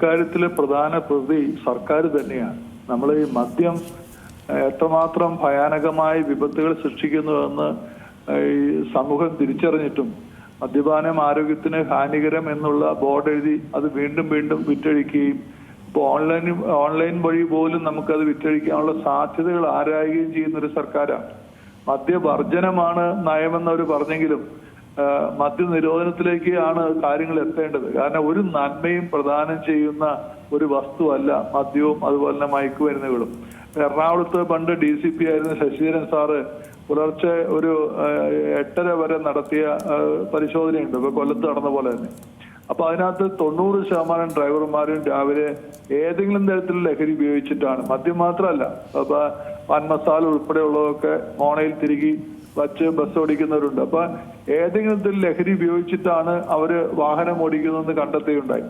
ഇക്കാര്യത്തിലെ പ്രധാന പ്രതി സർക്കാർ തന്നെയാണ്. നമ്മൾ ഈ മദ്യം എത്രമാത്രം ഭയാനകമായ വിപത്തുകൾ സൃഷ്ടിക്കുന്നുവെന്ന് ഈ സമൂഹം തിരിച്ചറിഞ്ഞിട്ടും മദ്യപാനം ആരോഗ്യത്തിന് ഹാനികരം എന്നുള്ള ബോർഡ് എഴുതി അത് വീണ്ടും വീണ്ടും വിറ്റഴിക്കുകയും ഇപ്പോൾ ഓൺലൈൻ വഴി പോലും നമുക്കത് വിറ്റഴിക്കാനുള്ള സാധ്യതകൾ ആരായുകയും ചെയ്യുന്ന ഒരു സർക്കാരാണ്. മദ്യവർജനമാണ് നയമെന്നവർ പറഞ്ഞെങ്കിലും മദ്യനിരോധനത്തിലേക്ക് ആണ് കാര്യങ്ങൾ എത്തേണ്ടത്. കാരണം ഒരു നന്മയും പ്രദാനം ചെയ്യുന്ന ഒരു വസ്തുവല്ല മദ്യവും അതുപോലെ തന്നെ മയക്കുമരുന്നുകളും. എറണാകുളത്ത് പണ്ട് DCP ആയിരുന്ന ശശിധരൻ സാറ് പുലർച്ചെ ഒരു 8:30 വരെ നടത്തിയ പരിശോധനയുണ്ട്, ഇപ്പൊ കൊല്ലത്ത് നടന്ന പോലെ തന്നെ. അപ്പൊ അതിനകത്ത് 90% ഡ്രൈവർമാരും രാവിലെ ഏതെങ്കിലും തരത്തിൽ ലഹരി ഉപയോഗിച്ചിട്ടാണ്. മദ്യം മാത്രമല്ല, പാൻ മസാല ഉൾപ്പെടെയുള്ളതൊക്കെ മോണയിൽ തിരികെ വച്ച് ബസ് ഓടിക്കുന്നവരുണ്ട്. അപ്പൊ ഏതെങ്കിലും തരത്തിൽ ലഹരി ഉപയോഗിച്ചിട്ടാണ് അവര് വാഹനം ഓടിക്കുന്നതെന്ന് കണ്ടെത്തുകയുണ്ടായി.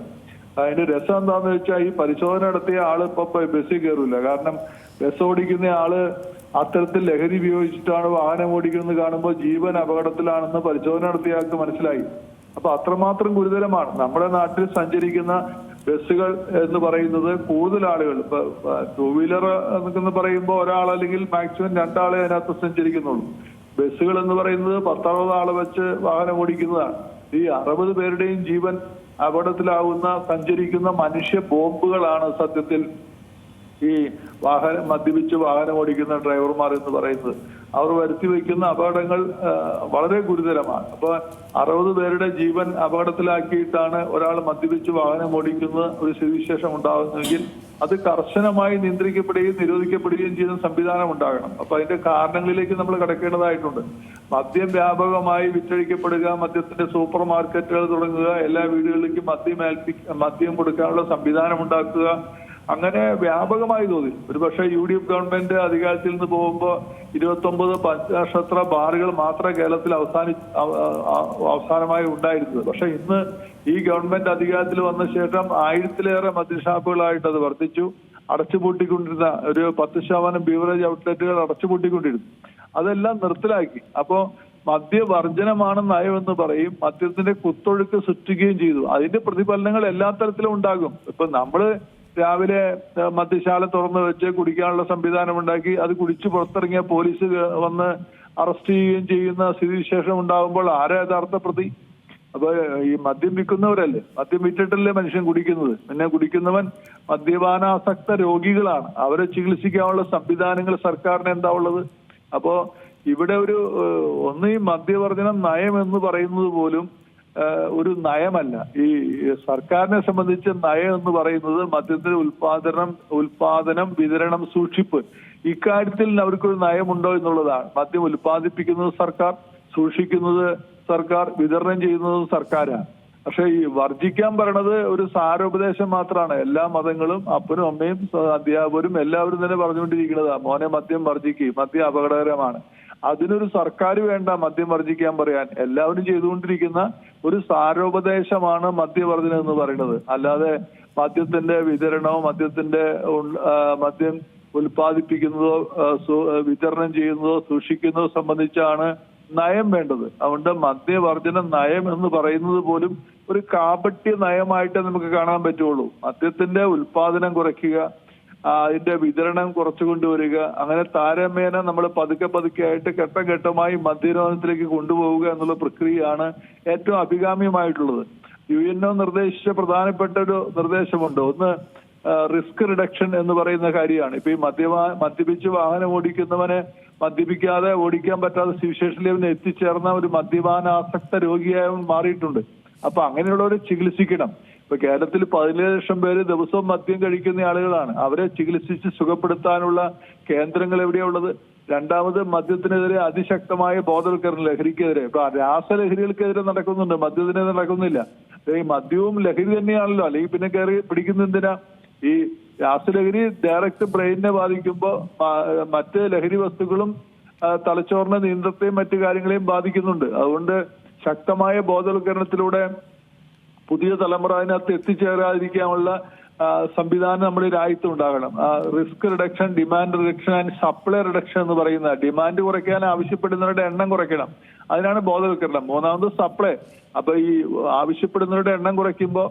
അതിന്റെ രസം എന്താന്ന് വെച്ചാൽ ഈ പരിശോധന നടത്തിയ ആള് ഇപ്പൊ ബസ്സിൽ കയറില്ല. കാരണം ബസ് ഓടിക്കുന്ന ആള് അത്തരത്തിൽ ലഹരി ഉപയോഗിച്ചിട്ടാണ് വാഹനം ഓടിക്കുന്നത് കാണുമ്പോൾ ജീവൻ അപകടത്തിലാണെന്ന് പരിശോധന നടത്തിയ ആൾക്ക് മനസ്സിലായി. അപ്പൊ അത്രമാത്രം ഗുരുതരമാണ്. നമ്മുടെ നാട്ടിൽ സഞ്ചരിക്കുന്ന ബസ്സുകൾ എന്ന് പറയുന്നത് കൂടുതൽ ആളുകൾ, ഇപ്പൊ 2 വീലർ എന്ന് പറയുമ്പോൾ ഒരാൾ അല്ലെങ്കിൽ മാക്സിമം 2 ആളെ അതിനകത്ത് സഞ്ചരിക്കുന്നുള്ളൂ. ബസ്സുകൾ എന്ന് പറയുന്നത് 10-60 ആളെ വെച്ച് വാഹനം ഓടിക്കുന്നതാണ്. ഈ 60 പേരുടെയും ജീവൻ അപകടത്തിലാവുന്ന സഞ്ചരിക്കുന്ന മനുഷ്യ ബോംബുകളാണ് സത്യത്തിൽ ഈ മദ്യപിച്ച് വാഹനം ഓടിക്കുന്ന ഡ്രൈവർമാർ എന്ന് പറയുന്നത്. അവർ വരുത്തി വയ്ക്കുന്ന അപകടങ്ങൾ വളരെ ഗുരുതരമാണ്. അപ്പൊ 60 പേരുടെ ജീവൻ അപകടത്തിലാക്കിയിട്ടാണ് ഒരാൾ മദ്യപിച്ച് വാഹനം ഓടിക്കുന്ന ഒരു സ്ഥിതിവിശേഷം ഉണ്ടാകുന്നതെങ്കിൽ അത് കർശനമായി നിയന്ത്രിക്കപ്പെടുകയും നിരോധിക്കപ്പെടുകയും ചെയ്യുന്ന സംവിധാനം ഉണ്ടാകണം. അപ്പൊ അതിന്റെ കാരണങ്ങളിലേക്ക് നമ്മൾ കടക്കേണ്ടതായിട്ടുണ്ട്. മദ്യം വ്യാപകമായി വിറ്റഴിക്കപ്പെടുക, മദ്യത്തിന്റെ സൂപ്പർ മാർക്കറ്റുകൾ തുടങ്ങുക, എല്ലാ വീടുകളിലേക്കും മദ്യം കൊടുക്കാനുള്ള സംവിധാനം ഉണ്ടാക്കുക, അങ്ങനെ വ്യാപകമായി തോന്നി. ഒരുപക്ഷെ UDF ഗവൺമെന്റ് അധികാരത്തിൽ നിന്ന് പോകുമ്പോൾ 29 പഞ്ചനക്ഷത്ര ബാറുകൾ മാത്രമേ കേരളത്തിൽ അവസാനമായി ഉണ്ടായിരുന്നത്. പക്ഷെ ഇന്ന് ഈ ഗവൺമെന്റ് അധികാരത്തിൽ വന്ന ശേഷം 1000-ലേറെ മദ്യഷാപ്പുകളായിട്ട് അത് വർദ്ധിച്ചു. അടച്ചുപൂട്ടിക്കൊണ്ടിരുന്ന ഒരു 10% ബീവറേജ് ഔട്ട്ലെറ്റുകൾ അടച്ചുപൂട്ടിക്കൊണ്ടിരുന്നു. അതെല്ലാം നിർത്തലാക്കി. അപ്പോ മദ്യവർജനമാണ് നയമെന്ന് പറയും, മദ്യത്തിന്റെ കുത്തൊഴുക്ക് സൃഷ്ടിക്കുകയും ചെയ്തു. അതിന്റെ പ്രതിഫലനങ്ങൾ എല്ലാ തരത്തിലും ഉണ്ടാകും. ഇപ്പൊ നമ്മള് രാവിലെ മദ്യശാല തുറന്നു വെച്ച് കുടിക്കാനുള്ള സംവിധാനം ഉണ്ടാക്കി, അത് കുടിച്ച് പുറത്തിറങ്ങിയ പോലീസ് വന്ന് അറസ്റ്റ് ചെയ്യുകയും ചെയ്യുന്ന സ്ഥിതിവിശേഷം ഉണ്ടാകുമ്പോൾ ആരാ യഥാർത്ഥ പ്രതി? അപ്പൊ ഈ മദ്യം വിൽക്കുന്നവരല്ലേ, മദ്യം വിറ്റിട്ടല്ലേ മനുഷ്യൻ കുടിക്കുന്നത്. പിന്നെ കുടിക്കുന്നവൻ മദ്യപാനാസക്ത രോഗികളാണ്. അവരെ ചികിത്സിക്കാനുള്ള സംവിധാനങ്ങൾ സർക്കാരിന് എന്താ ഉള്ളത്? അപ്പോ ഇവിടെ ഈ മദ്യവർജനം നയം എന്ന് പറയുന്നത് പോലും ഒരു നയമല്ല. ഈ സർക്കാരിനെ സംബന്ധിച്ച് നയം എന്ന് പറയുന്നത് മദ്യത്തിന്റെ ഉൽപാദനം, വിതരണം, സൂക്ഷിപ്പ്, ഇക്കാര്യത്തിൽ അവർക്കൊരു നയമുണ്ടോ എന്നുള്ളതാണ്. മദ്യം ഉൽപ്പാദിപ്പിക്കുന്നത് സർക്കാർ, സൂക്ഷിക്കുന്നത് സർക്കാർ, വിതരണം ചെയ്യുന്നതും സർക്കാരാണ്. പക്ഷെ ഈ വർജിക്കാൻ പറയണത് ഒരു സാരോപദേശം മാത്രമാണ്. എല്ലാ മതങ്ങളും അപ്പനും അമ്മയും അധ്യാപകരും എല്ലാവരും തന്നെ പറഞ്ഞുകൊണ്ടിരിക്കുന്നതാ, മോനെ മദ്യം വർജിക്കുക, മദ്യം അപകടകരമാണ്. അതിനൊരു സർക്കാർ വേണ്ട മദ്യം വർജിക്കാൻ പറയാൻ. എല്ലാവരും ചെയ്തുകൊണ്ടിരിക്കുന്ന ഒരു സാരോപദേശമാണ് മദ്യവർജനം എന്ന് പറയുന്നത്. അല്ലാതെ മദ്യത്തിന്റെ വിതരണമോ മദ്യം ഉൽപ്പാദിപ്പിക്കുന്നതോ വിതരണം ചെയ്യുന്നതോ സൂക്ഷിക്കുന്നതോ സംബന്ധിച്ചാണ് നയം വേണ്ടത്. അതുകൊണ്ട് മദ്യവർജന നയം എന്ന് പറയുന്നത് പോലും ഒരു കാപട്യ നയമായിട്ട് നമുക്ക് കാണാൻ പറ്റുള്ളൂ. മദ്യത്തിന്റെ ഉൽപാദനം കുറയ്ക്കുക, അതിന്റെ വിതരണം കുറച്ചു കൊണ്ടുവരിക, അങ്ങനെ താരതമ്യേന നമ്മൾ പതുക്കെ ആയിട്ട് ഘട്ടം ഘട്ടമായി മദ്യനിരോധനത്തിലേക്ക് കൊണ്ടുപോവുക എന്നുള്ള പ്രക്രിയയാണ് ഏറ്റവും അഭികാമ്യമായിട്ടുള്ളത്. UNO നിർദ്ദേശിച്ച പ്രധാനപ്പെട്ട ഒരു നിർദ്ദേശമുണ്ട്. ഒന്ന് റിസ്ക് റിഡക്ഷൻ എന്ന് പറയുന്ന കാര്യമാണ്. ഇപ്പൊ ഈ മദ്യപിച്ച് വാഹനം ഓടിക്കുന്നവനെ മദ്യപിക്കാതെ ഓടിക്കാൻ പറ്റാത്ത സ്ഥിതിവിശേഷത്തിൽ എത്തിച്ചേർന്ന ഒരു മദ്യപാനാസക്ത രോഗിയായി മാറിയിട്ടുണ്ട്. അപ്പൊ അങ്ങനെയുള്ളവരെ ചികിത്സിക്കണം. ഇപ്പൊ കേരളത്തിൽ 17 ലക്ഷം പേര് ദിവസവും മദ്യം കഴിക്കുന്ന ആളുകളാണ്. അവരെ ചികിത്സിച്ച് സുഖപ്പെടുത്താനുള്ള കേന്ദ്രങ്ങൾ എവിടെയുള്ളത്? രണ്ടാമത് മദ്യത്തിനെതിരെ അതിശക്തമായ ബോധവൽക്കരണം, ലഹരിക്കെതിരെ. ഇപ്പൊ രാസലഹരികൾക്കെതിരെ നടക്കുന്നുണ്ട്, മദ്യത്തിനെതിരെ നടക്കുന്നില്ല. ഈ മദ്യവും ലഹരി തന്നെയാണല്ലോ, അല്ലെങ്കിൽ പിന്നെ കയറി പിടിക്കുന്നതിനാ? ഈ രാസലഹരി ഡയറക്റ്റ് ബ്രെയിനിനെ ബാധിക്കുമ്പോൾ മറ്റ് ലഹരി വസ്തുക്കളും തലച്ചോറിന്റെ നിയന്ത്രണത്തെയും മറ്റു കാര്യങ്ങളെയും ബാധിക്കുന്നുണ്ട്. അതുകൊണ്ട് ശക്തമായ ബോധവൽക്കരണത്തിലൂടെ പുതിയ തലമുറ അതിനകത്ത് എത്തിച്ചേരാതിരിക്കാനുള്ള സംവിധാനം നമ്മുടെ രാജ്യത്ത് ഉണ്ടാകണം. Risk reduction, demand reduction and supply reduction എന്ന് പറയുന്ന, ഡിമാൻഡ് കുറയ്ക്കാൻ ആവശ്യപ്പെടുന്നവരുടെ എണ്ണം കുറയ്ക്കണം, അതിനാണ് ബോധവൽക്കരണം. മൂന്നാമത് സപ്ലൈ. അപ്പൊ ഈ ആവശ്യപ്പെടുന്നവരുടെ എണ്ണം കുറയ്ക്കുമ്പോൾ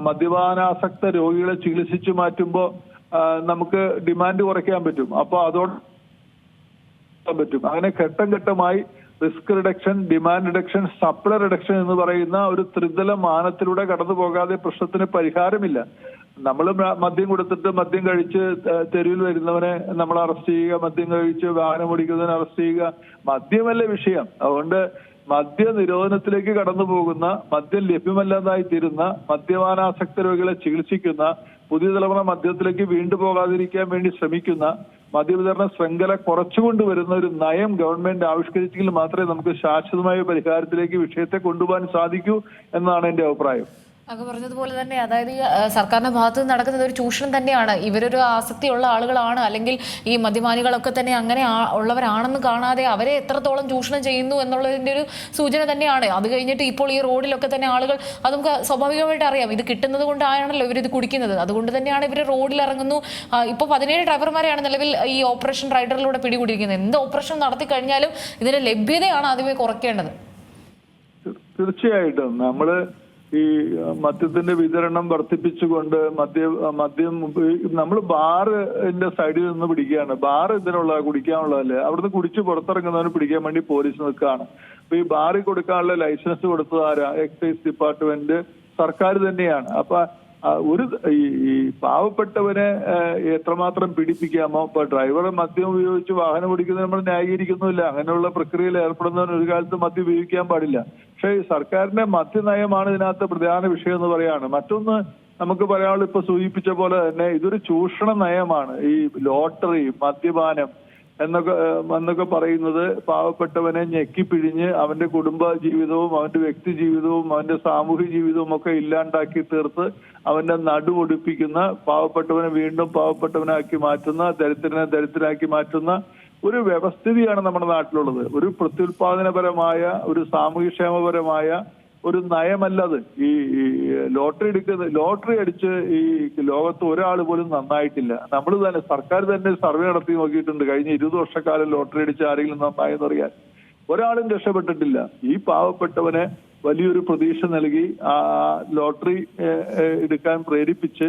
മദ്യപാനാസക്ത രോഗികളെ ചികിത്സിച്ചു മാറ്റുമ്പോൾ നമുക്ക് ഡിമാൻഡ് കുറയ്ക്കാൻ പറ്റും. അപ്പൊ അതോടെ പറ്റും. അങ്ങനെ ഘട്ടം ഘട്ടമായി risk reduction, demand reduction, supply reduction എന്ന് പറയുന്ന ഒരു ത്രിതല മാനത്തിലൂടെ കടന്നു പോകാതെ പ്രശ്നത്തിന് പരിഹാരമില്ല. നമ്മൾ മദ്യം കൊടുത്തിട്ട് മദ്യം കഴിച്ച് തെരുവിൽ വരുന്നവനെ നമ്മൾ അറസ്റ്റ് ചെയ്യുക, മദ്യം കഴിച്ച് വാഹനം ഓടിക്കുന്നവനെ അറസ്റ്റ് ചെയ്യുക, മദ്യമല്ല വിഷയം. അതുകൊണ്ട് മദ്യ നിരോധനത്തിലേക്ക് കടന്നു പോകുന്ന, മദ്യം ലഭ്യമല്ലാതായി തീരുന്ന, മദ്യപാനാസക്ത രോഗികളെ ചികിത്സിക്കുന്ന, പുതിയ തലമുറ മദ്യത്തിലേക്ക് വീണ്ടും പോകാതിരിക്കാൻ വേണ്ടി ശ്രമിക്കുന്ന, മദ്യവിതരണ ശൃംഖല കുറച്ചുകൊണ്ടുവരുന്ന ഒരു നയം ഗവൺമെന്റ് ആവിഷ്കരിച്ചെങ്കിൽ മാത്രമേ നമുക്ക് ശാശ്വതമായ പരിഹാരത്തിലേക്ക് വിഷയത്തെ കൊണ്ടുപോകാൻ സാധിക്കൂ എന്നാണ് എന്റെ അഭിപ്രായം. അങ്ങ് പറഞ്ഞതുപോലെ തന്നെ, അതായത് സർക്കാരിന്റെ ഭാഗത്ത് നിന്ന് നടക്കുന്നത് ഒരു ചൂഷണം തന്നെയാണ്. ഇവരൊരു ആസക്തിയുള്ള ആളുകളാണ്, അല്ലെങ്കിൽ ഈ മദ്യപാനികളൊക്കെ തന്നെ അങ്ങനെ ഉള്ളവരാണെന്ന് കാണാതെ അവരെ എത്രത്തോളം ചൂഷണം ചെയ്യുന്നു എന്നുള്ളതിന്റെ ഒരു സൂചന തന്നെയാണ്. അത് കഴിഞ്ഞിട്ട് ഇപ്പോൾ ഈ റോഡിലൊക്കെ തന്നെ ആളുകൾ, അത് നമുക്ക് സ്വാഭാവികമായിട്ട് അറിയാം, ഇത് കിട്ടുന്നത് കൊണ്ടാണല്ലോ ഇവരിത് കുടിക്കുന്നത്. അതുകൊണ്ട് തന്നെയാണ് ഇവർ റോഡിൽ ഇറങ്ങുന്നു. ഇപ്പോൾ 17 ഡ്രൈവർമാരെയാണ് നിലവിൽ ഈ ഓപ്പറേഷൻ റൈഡറിലൂടെ പിടികൂടിയിരിക്കുന്നത്. എന്ത് ഓപ്പറേഷൻ നടത്തി കഴിഞ്ഞാലും ഇതിന്റെ ലഭ്യതയാണ് ആദ്യമേ കുറയ്ക്കേണ്ടത്. തീർച്ചയായിട്ടും നമ്മള് ഈ മദ്യത്തിന്റെ വിതരണം വർദ്ധിപ്പിച്ചുകൊണ്ട് മദ്യം നമ്മൾ ബാറിന്റെ സൈഡിൽ നിന്ന് പിടിക്കുകയാണ്. ബാർ ഇതിനുള്ള കുടിക്കാനുള്ളതല്ലേ, അവിടുന്ന് കുടിച്ച് പുറത്തിറങ്ങുന്നവന് പിടിക്കാൻ വേണ്ടി പോലീസ് നിൽക്കുകയാണ്. അപ്പൊ ഈ ബാറിൽ കൊടുക്കാനുള്ള ലൈസൻസ് കൊടുത്തത് ആരാ? എക്സൈസ് ഡിപ്പാർട്ട്മെന്റ്, സർക്കാർ തന്നെയാണ്. അപ്പൊ ഈ പാവപ്പെട്ടവനെ എത്രമാത്രം പീഡിപ്പിക്കാമോ? ഇപ്പൊ ഡ്രൈവർ മദ്യം ഉപയോഗിച്ച് വാഹനം ഓടിക്കുന്നത് നമ്മൾ ന്യായീകരിക്കുന്നില്ല. അങ്ങനെയുള്ള പ്രക്രിയയിൽ ഏർപ്പെടുന്നവന് ഒരു കാലത്ത് മദ്യം ഉപയോഗിക്കാൻ പാടില്ല. പക്ഷേ സർക്കാരിന്റെ മദ്യനയമാണ് ഇതിനകത്ത് പ്രധാന വിഷയം എന്ന് പറയാണ്. മറ്റൊന്ന് നമുക്ക് പറയാനുള്ള, ഇപ്പൊ സൂചിപ്പിച്ച പോലെ തന്നെ ഇതൊരു ചൂഷണ നയമാണ്. ഈ ലോട്ടറി, മദ്യപാനം എന്നൊക്കെ പറയുന്നത് പാവപ്പെട്ടവനെ ഞെക്കിപ്പിഴിഞ്ഞ് അവന്റെ കുടുംബ ജീവിതവും അവന്റെ വ്യക്തി ജീവിതവും അവന്റെ സാമൂഹിക ജീവിതവും ഒക്കെ ഇല്ലാണ്ടാക്കി തീർത്ത് അവന്റെ നടുവൊടിപ്പിക്കുന്ന, പാവപ്പെട്ടവനെ വീണ്ടും പാവപ്പെട്ടവനാക്കി മാറ്റുന്ന, ദരിദ്രനെ ദരിദ്രനാക്കി മാറ്റുന്ന ഒരു വ്യവസ്ഥിതിയാണ് നമ്മുടെ നാട്ടിലുള്ളത്. ഒരു പ്രത്യുൽപാദനപരമായ, ഒരു സാമൂഹ്യക്ഷേമപരമായ ഒരു നയമല്ലത്. ഈ ലോട്ടറി അടിച്ച് ഈ ലോകത്ത് ഒരാൾ പോലും നന്നായിട്ടില്ല. നമ്മൾ തന്നെ, സർക്കാർ തന്നെ സർവേ നടത്തി നോക്കിയിട്ടുണ്ട്. കഴിഞ്ഞ 20 വർഷക്കാലം ലോട്ടറി അടിച്ച് ആരെങ്കിലും നന്നായെന്ന് അറിയാൻ ഒരാളും രക്ഷപ്പെട്ടിട്ടില്ല. ഈ പാവപ്പെട്ടവനെ വലിയൊരു പ്രതീക്ഷ നൽകി ആ ലോട്ടറി എടുക്കാൻ പ്രേരിപ്പിച്ച്,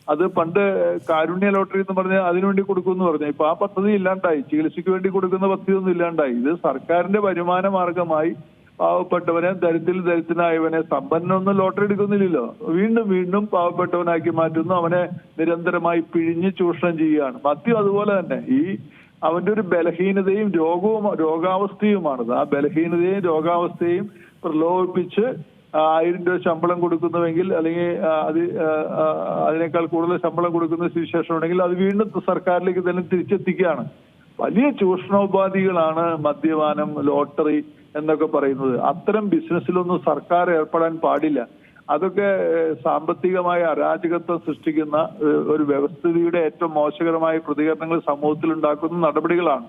അത് പണ്ട് കാരുണ്യ ലോട്ടറി എന്ന് പറഞ്ഞാൽ അതിനുവേണ്ടി കൊടുക്കുമെന്ന് പറഞ്ഞു. ഇപ്പൊ ആ പദ്ധതി ഇല്ലാണ്ടായി. ചികിത്സയ്ക്ക് വേണ്ടി കൊടുക്കുന്ന പദ്ധതിയൊന്നും ഇല്ലാണ്ടായി. ഇത് സർക്കാരിന്റെ വരുമാന മാർഗമായി പാവപ്പെട്ടവനെ, ദരിദ്രനായവനെ, സമ്പന്നൊന്നും ലോട്ടറി എടുക്കുന്നില്ലല്ലോ, വീണ്ടും വീണ്ടും പാവപ്പെട്ടവനാക്കി മാറ്റുന്നു. അവനെ നിരന്തരമായി പിഴിഞ്ഞ് ചൂഷണം ചെയ്യുകയാണ്. മദ്യം അതുപോലെ തന്നെ അവന്റെ ഒരു ബലഹീനതയും രോഗാവസ്ഥയുമാണത്. ആ ബലഹീനതയും രോഗാവസ്ഥയും പ്രലോഭിപ്പിച്ച് 1000 രൂപ ശമ്പളം കൊടുക്കുന്നുവെങ്കിൽ, അല്ലെങ്കിൽ അതിനേക്കാൾ കൂടുതൽ ശമ്പളം കൊടുക്കുന്ന സ്ഥിതിവിശേഷം ഉണ്ടെങ്കിൽ അത് വീണ്ടും സർക്കാരിലേക്ക് തന്നെ തിരിച്ചെത്തിക്കുകയാണ്. വലിയ ചൂഷണോപാധികളാണ് മദ്യപാനം, ലോട്ടറി എന്നൊക്കെ പറയുന്നത്. അത്തരം ബിസിനസ്സിലൊന്നും സർക്കാർ ഏർപ്പെടാൻ പാടില്ല. അതൊക്കെ സാമ്പത്തികമായ അരാജകത്വം സൃഷ്ടിക്കുന്ന ഒരു വ്യവസ്ഥിതിയുടെ ഏറ്റവും മോശകരമായ പ്രതികരണങ്ങൾ സമൂഹത്തിൽ ഉണ്ടാക്കുന്ന നടപടികളാണ്.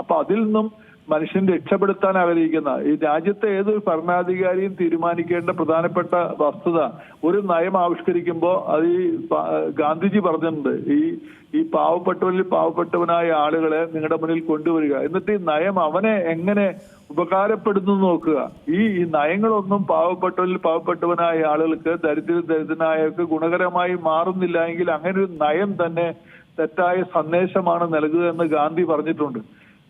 അപ്പൊ അതിൽ നിന്നും മനുഷ്യൻ രക്ഷപ്പെടുത്താൻ ആഗ്രഹിക്കുന്ന, ഈ രാജ്യത്തെ ഏതൊരു ഭരണാധികാരിയും തീരുമാനിക്കേണ്ട പ്രധാനപ്പെട്ട വസ്തുത, ഒരു നയം ആവിഷ്കരിക്കുമ്പോൾ അത് ഗാന്ധിജി പറഞ്ഞിട്ടുണ്ട്, ഈ പാവപ്പെട്ടവനായ ആളുകളെ നിങ്ങളുടെ മുന്നിൽ കൊണ്ടുവരിക, എന്നിട്ട് ഈ നയം അവനെ എങ്ങനെ ഉപകാരപ്പെടുന്നു നോക്കുക. ഈ നയങ്ങളൊന്നും പാവപ്പെട്ടവനായ ആളുകൾക്ക്, ദരിദ്രനായവർക്ക് ഗുണകരമായി മാറുന്നില്ല എങ്കിൽ അങ്ങനെ ഒരു നയം തന്നെ തെറ്റായ സന്ദേശമാണ് നൽകുക എന്ന് ഗാന്ധി പറഞ്ഞിട്ടുണ്ട്.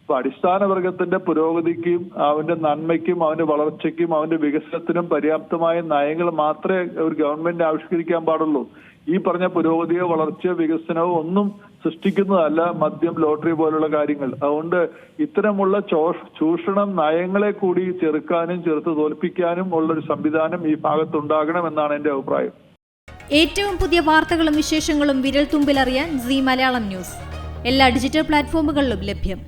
അപ്പൊ അടിസ്ഥാന വർഗത്തിന്റെ പുരോഗതിക്കും അവന്റെ നന്മയ്ക്കും അവന്റെ വളർച്ചയ്ക്കും അവന്റെ വികസനത്തിനും പര്യാപ്തമായ നയങ്ങൾ മാത്രമേ ഒരു ഗവൺമെന്റ് ആവിഷ്കരിക്കാൻ പാടുള്ളൂ. ഈ പറഞ്ഞ പുരോഗതിയോ വളർച്ചയോ വികസനമോ ഒന്നും സൃഷ്ടിക്കുന്നതല്ല മദ്യം, ലോട്ടറി പോലുള്ള കാര്യങ്ങൾ. അതുകൊണ്ട് ഇത്തരമുള്ള ചൂഷണം നയങ്ങളെ കൂടി ചെറുക്കാനും ചെറുത്ത് തോൽപ്പിക്കാനും ഉള്ളൊരു സംവിധാനം ഈ ഭാഗത്തുണ്ടാകണം എന്നാണ് എന്റെ അഭിപ്രായം. ഏറ്റവും പുതിയ വാർത്തകളും വിശേഷങ്ങളും വിരൽ തുമ്പിലറിയാൻ സീ മലയാളം ന്യൂസ് എല്ലാ ഡിജിറ്റൽ പ്ലാറ്റ്ഫോമുകളിലും ലഭ്യം.